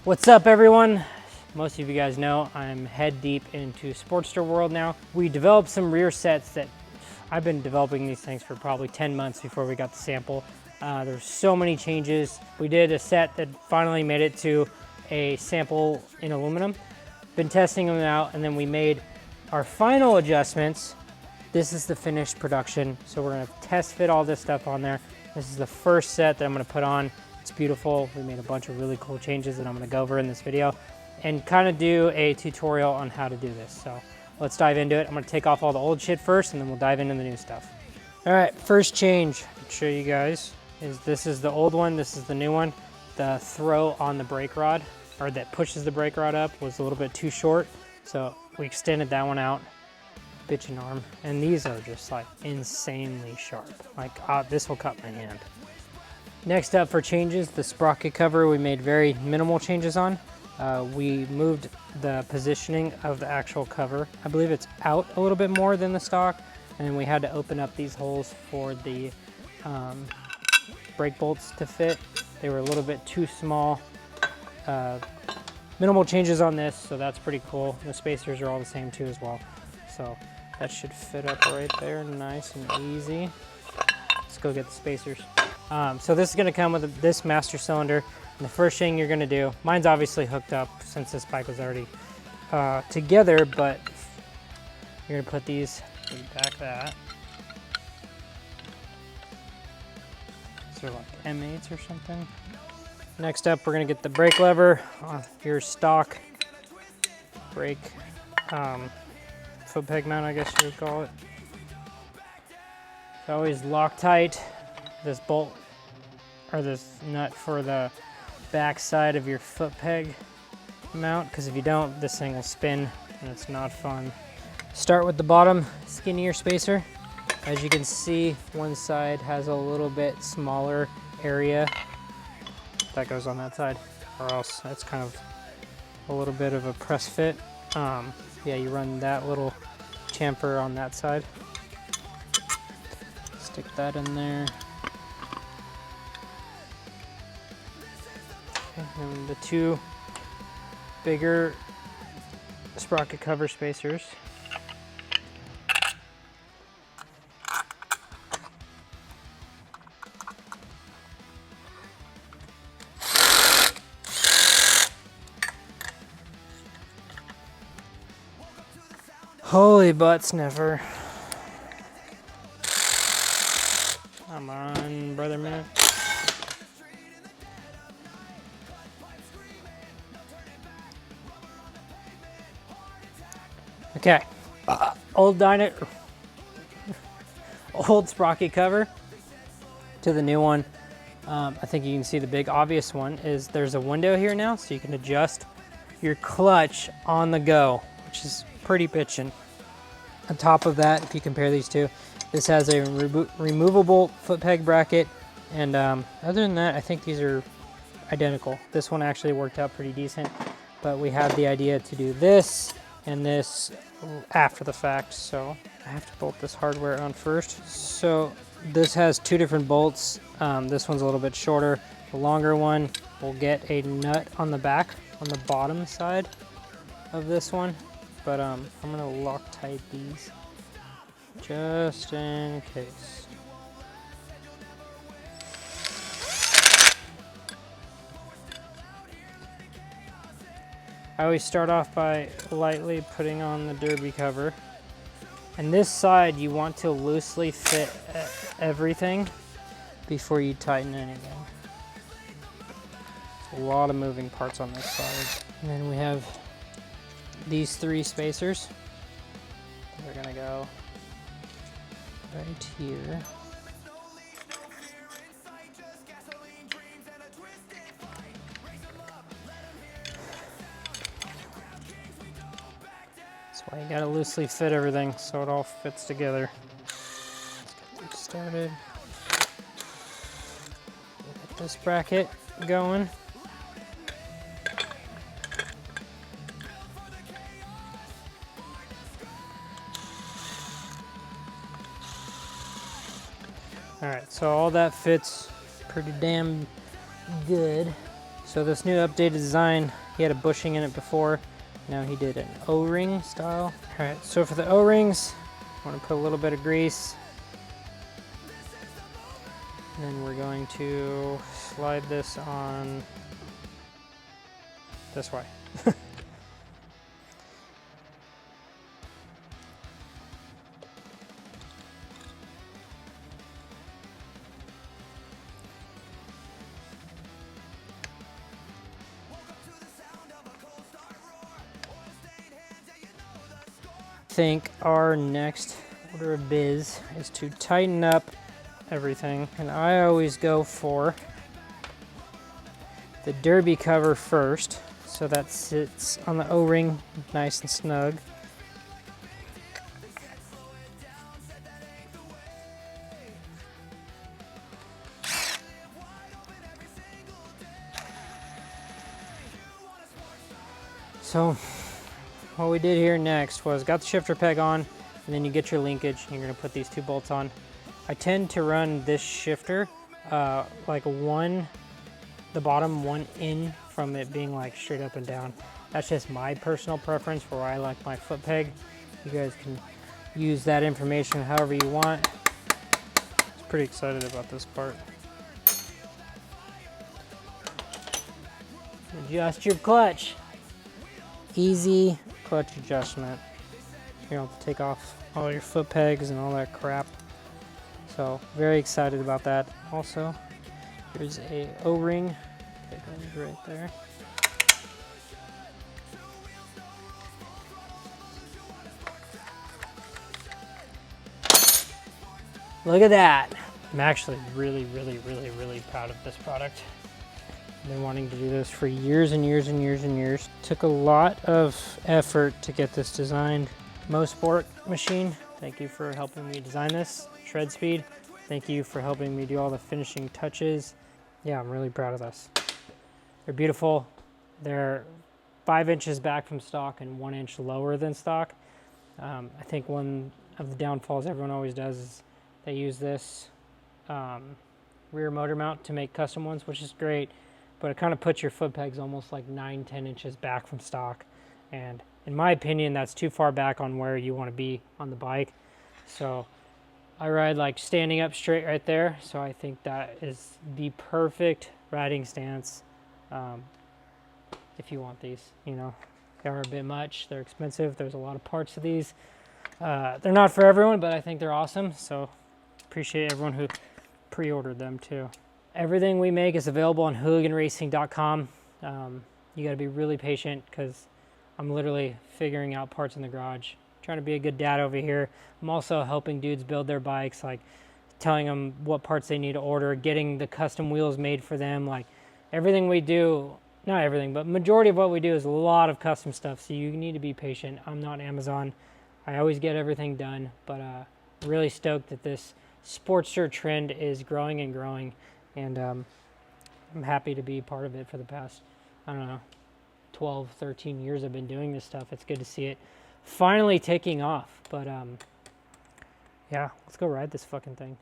What's up, everyone? Most of you guys know I'm head deep into Sportster world now. We developed some rear sets that I've been developing these things for probably 10 months before we got the sample. There's so many changes. We did a set that finally made it to a sample in aluminum. Been testing them out, and then we made our final adjustments. This is the finished production. So we're gonna test fit all this stuff on there. This is the first set that I'm gonna put on. It's beautiful. We made a bunch of really cool changes that I'm gonna go over in this video and kind of do a tutorial on how to do this. So let's dive into it. I'm gonna take off all the old shit first and then we'll dive into the new stuff. All right, first change I can show you guys is this is the old one, this is the new one. The throw on the brake rod, or that pushes the brake rod up, was a little bit too short. So we extended that one out, bitchin' arm. And these are just like insanely sharp. Like this will cut my hand. Next up for changes, the sprocket cover we made very minimal changes on. We moved the positioning of the actual cover. I believe it's out a little bit more than the stock, and we had to open up these holes for the brake bolts to fit. They were a little bit too small. Minimal changes on this, so that's pretty cool. The spacers are all the same too as well. So that should fit up right there, nice and easy. Let's go get the spacers. So this is gonna come with this master cylinder. And the first thing you're gonna do, mine's obviously hooked up since this bike was already together, but you're gonna put these, back that. These are like M8s or something. Next up, we're gonna get the brake lever off your stock brake foot peg mount, I guess you would call it. It's always Loctite this bolt or this nut for the back side of your foot peg mount, because if you don't, this thing will spin and it's not fun. Start with the bottom skinnier spacer. As you can see, one side has a little bit smaller area. That goes on that side, or else that's kind of a little bit of a press fit. Yeah, you run that little chamfer on that side. Stick that in there. And the two bigger sprocket cover spacers. Holy butt sniffer. Come on, brother man. Okay, old sprocket cover to the new one. I think you can see the big obvious one is there's a window here now, so you can adjust your clutch on the go, which is pretty bitchin'. On top of that, if you compare these two, this has a removable foot peg bracket, and other than that, I think these are identical. This one actually worked out pretty decent, but we had the idea to do this and this after the fact, so I have to bolt this hardware on first. So this has two different bolts. This one's a little bit shorter. The longer one will get a nut on the back, on the bottom side of this one, but I'm gonna Loctite these just in case. I always start off by lightly putting on the derby cover. And this side, you want to loosely fit everything before you tighten anything. There's a lot of moving parts on this side. And then we have these three spacers. They're gonna go right here. You gotta loosely fit everything so it all fits together. Let's get these started. Get this bracket going. All right, so all that fits pretty damn good. So this new updated design, he had a bushing in it before. Now he did an O-ring style. All right, so for the O-rings, I want to put a little bit of grease. And then we're going to slide this on this way. I think our next order of biz is to tighten up everything, and I always go for the derby cover first, so that sits on the O-ring nice and snug. So what we did here next was got the shifter peg on, and then you get your linkage, and you're going to put these two bolts on. I tend to run this shifter like the bottom one in from it being like straight up and down. That's just my personal preference for where I like my foot peg. You guys can use that information however you want. I was pretty excited about this part. Adjust your clutch. Easy clutch adjustment. You don't have to take off all your foot pegs and all that crap. So very excited about that. Also, here's a O-ring that goes right there. Look at that. I'm actually really proud of this product. I've been wanting to do this for years and years and years and years. Took a lot of effort to get this designed. Mosport machine, thank you for helping me design this. Shred Speed, thank you for helping me do all the finishing touches. Yeah, I'm really proud of this. They're beautiful. They're 5 inches back from stock and 1 inch lower than stock. I think one of the downfalls everyone always does is they use this rear motor mount to make custom ones, which is great, but it kind of puts your foot pegs almost like 9-10 inches back from stock. And in my opinion, that's too far back on where you want to be on the bike. So I ride like standing up straight right there. So I think that is the perfect riding stance if you want these. You know, they are a bit much. They're expensive. There's a lot of parts of these. They're not for everyone, but I think they're awesome. So appreciate everyone who pre-ordered them too. Everything we make is available on hooliganracing.com. You got to be really patient because I'm literally figuring out parts in the garage, trying to be a good dad over here. I'm also helping dudes build their bikes, like telling them what parts they need to order, getting the custom wheels made for them. Like everything we do, not everything, but majority of what we do is a lot of custom stuff. So you need to be patient. I'm not Amazon. I always get everything done, but really stoked that this Sportster trend is growing and growing. And I'm happy to be part of it for the past, I don't know, 12, 13 years I've been doing this stuff. It's good to see it finally taking off. But yeah, let's go ride this fucking thing.